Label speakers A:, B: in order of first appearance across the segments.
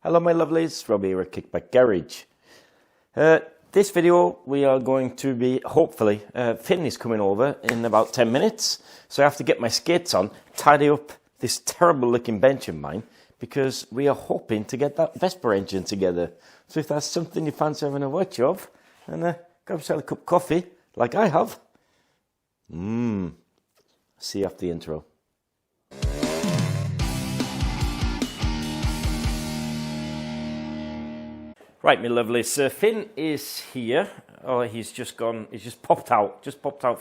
A: Hello my lovelies, Rob here at Kickback Garage. This video we are going to be, hopefully, Finn is coming over in about 10 minutes. So I have to get my skates on, tidy up this terrible looking bench of mine, because we are hoping to get that Vespa engine together. So if that's something you fancy having a watch of, and grab yourself a cup of coffee, like I have. See you after the intro. Right, my lovelies, Finn is here. Oh, he's just popped out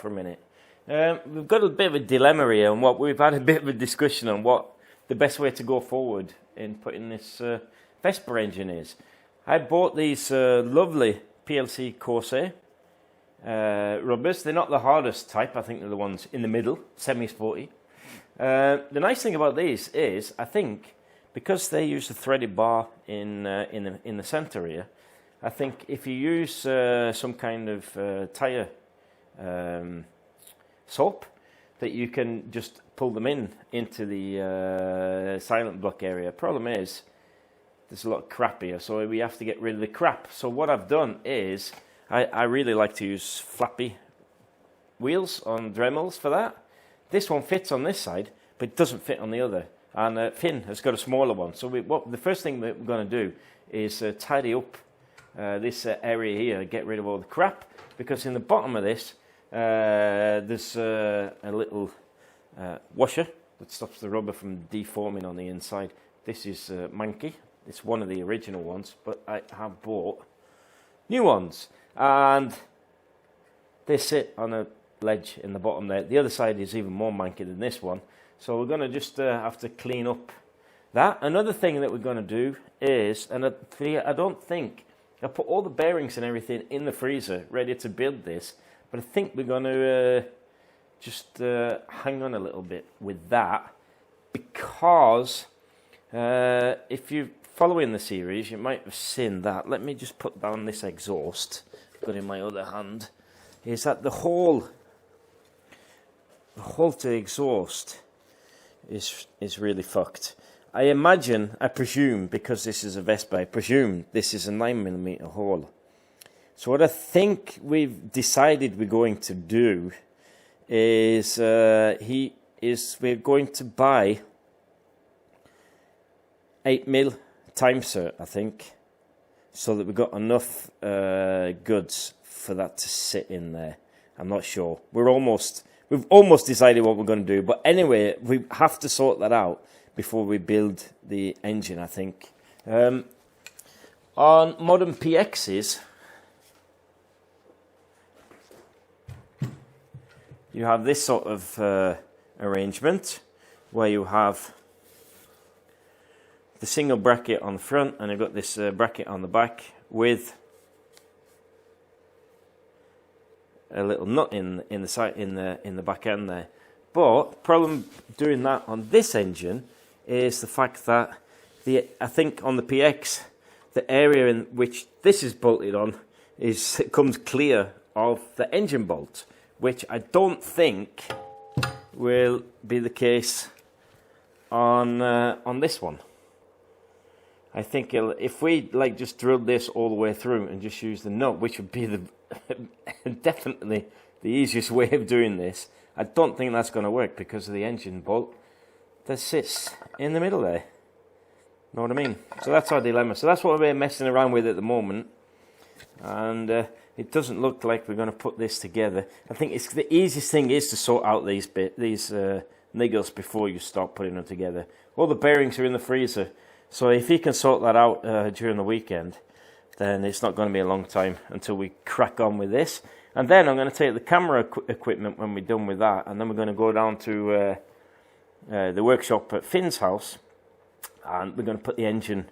A: for a minute. We've got a bit of a dilemma here, and we've had a bit of a discussion on what the best way to go forward in putting this Vespa engine is. I bought these lovely PLC Corse rubbers. They're not the hardest type. I think they're the ones in the middle, semi-sporty. The nice thing about these is, I think, because they use a threaded bar in the center here, I think if you use some kind of tire soap, that you can just pull them into the silent block area. Problem is, there's a lot of crap here, so we have to get rid of the crap. So what I've done is, I really like to use flappy wheels on Dremels for that. This one fits on this side, but it doesn't fit on the other. And Finn has got a smaller one. So the first thing that we're going to do is tidy up this area here, get rid of all the crap, because in the bottom of this there's a little washer that stops the rubber from deforming on the inside. This is manky. It's one of the original ones, but I have bought new ones, and they sit on a ledge in the bottom there. The other side is even more manky than this one. So we're going to just have to clean up that. Another thing that we're going to do is, and I don't think, I put all the bearings and everything in the freezer ready to build this, but I think we're going to just hang on a little bit with that, because if you're following the series, you might have seen that. Let me just put down this exhaust, got in my other hand, is that the hole to the exhaust is really fucked. I presume, because this is a Vespa, I presume this is a 9mm hole. So what I think we've decided we're going to do is, we're going to buy 8mm timesert, I think, so that we've got enough goods for that to sit in there. I'm not sure. We've almost decided what we're going to do, but anyway, we have to sort that out before we build the engine, I think. On modern PXs, you have this sort of arrangement, where you have the single bracket on the front, and you've got this bracket on the back with a little nut in the side, in the back end there. But problem doing that on this engine is the fact that I think on the PX, the area in which this is bolted on comes clear of the engine bolt, which I don't think will be the case on this one. I think if we just drilled this all the way through and just use the nut, which would be definitely the easiest way of doing this, I don't think that's going to work because of the engine bolt that sits in the middle there. Know what I mean? So that's our dilemma. So that's what we're messing around with at the moment, and it doesn't look like we're going to put this together. I think the easiest thing is to sort out these niggles before you start putting them together. All the bearings are in the freezer. So if you can sort that out during the weekend, then it's not going to be a long time until we crack on with this. And then I'm going to take the camera equipment when we're done with that, and then we're going to go down to the workshop at Finn's house, and we're going to put the engine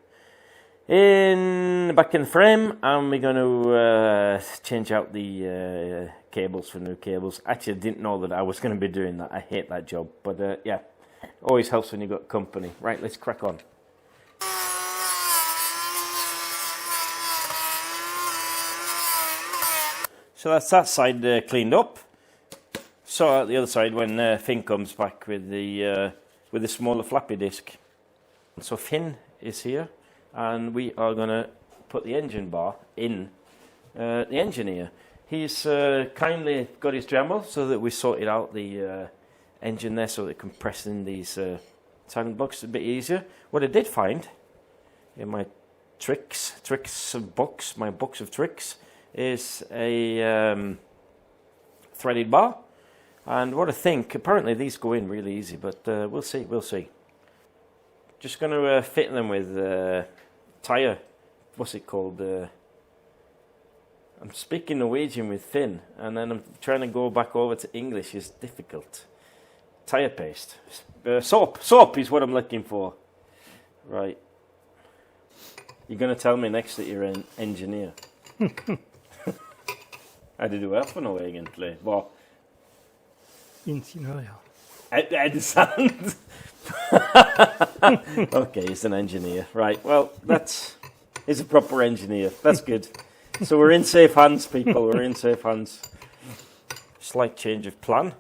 A: back in the frame, and we're going to change out the cables for new cables. Actually, I didn't know that I was going to be doing that. I hate that job, but yeah, always helps when you've got company. Right, let's crack on. So that's that side cleaned up. Sort out the other side when Finn comes back with the smaller flappy disc. So Finn is here. and we are going to put the engine bar in the engine here. He's kindly got his Dremel so that we sorted out the engine there so that compressing these silent blocks is a bit easier. What I did find in my my box of tricks, is a threaded bar. And what I think, apparently these go in really easy, but we'll see. Just going to fit them with tyre, what's it called? I'm speaking Norwegian with Finn, and then I'm trying to go back over to English is difficult. Tyre paste. Soap is what I'm looking for. Right. You're going to tell me next that you're an engineer. Er det du for noe egentlig? Hva?
B: Ingeniør, ja.
A: Er det sant? Okay, he's an engineer. Right, well, he's a proper engineer. That's good. So we're in safe hands, people. We're in safe hands. Slight change of plan.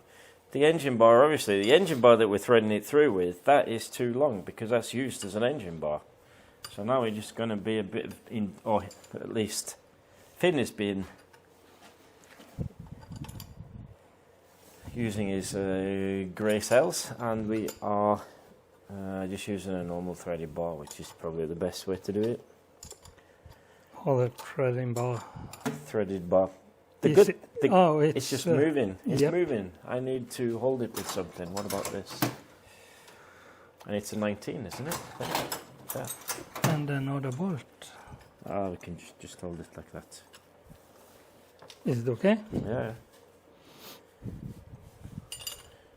A: The engine bar, obviously, the engine bar that we're threading it through with, that is too long because that's used as an engine bar. So now we're just going to be a bit or at least Finn has been using his grey cells, and we are just using a normal threaded bar, which is probably the best way to do it.
B: Or the threading bar.
A: Threaded bar. It's just moving. It's moving. I need to hold it with something. What about this? And it's a 19, isn't it? Yeah.
B: And another bolt.
A: We can just hold it like that.
B: Is it okay?
A: Yeah.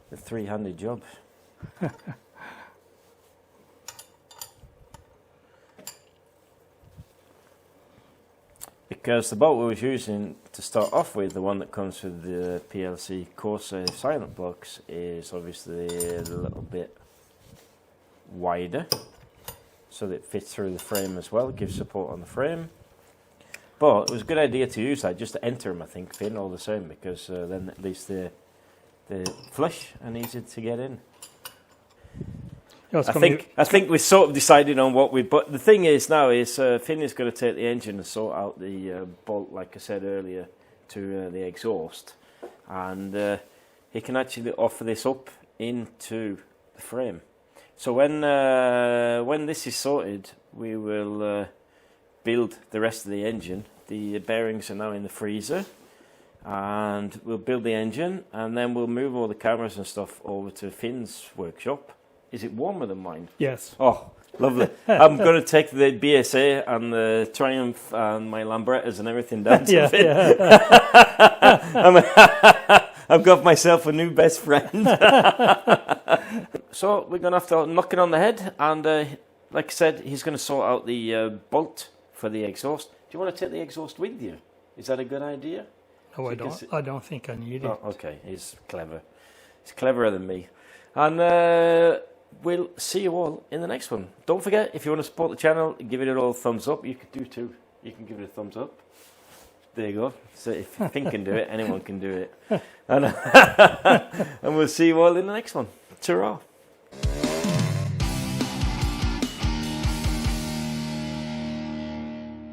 A: The three-handed job. Because the bolt we was using to start off with, the one that comes with the PLC Corse silent blocks, is obviously a little bit wider, so that it fits through the frame as well, gives support on the frame. But it was a good idea to use that, just to enter them, I think, Finn, all the same, because then at least they're flush and easy to get in. I think we sort of decided on what but the thing is now is Finn is going to take the engine and sort out the bolt, like I said earlier, to the exhaust, and he can actually offer this up into the frame. So when this is sorted, we will build the rest of the engine. The bearings are now in the freezer, and we'll build the engine, and then we'll move all the cameras and stuff over to Finn's workshop. Is it warmer than mine?
B: Yes.
A: Oh, lovely. I'm going to take the BSA and the Triumph and my Lambrettas and everything down to Finn. I've got myself a new best friend. So we're going to have to knock it on the head, and like I said, he's going to sort out the bolt for the exhaust. Do you want to take the exhaust with you? Is that a good idea?
B: No, I don't. I don't think I need it.
A: Okay, he's clever. He's cleverer than me. And we'll see you all in the next one. Don't forget, if you want to support the channel, give it a thumbs up. You could do too. You can give it a thumbs up. There you go. So if Finn can do it, anyone can do it. And we'll see you all in the next one. Ta-ra.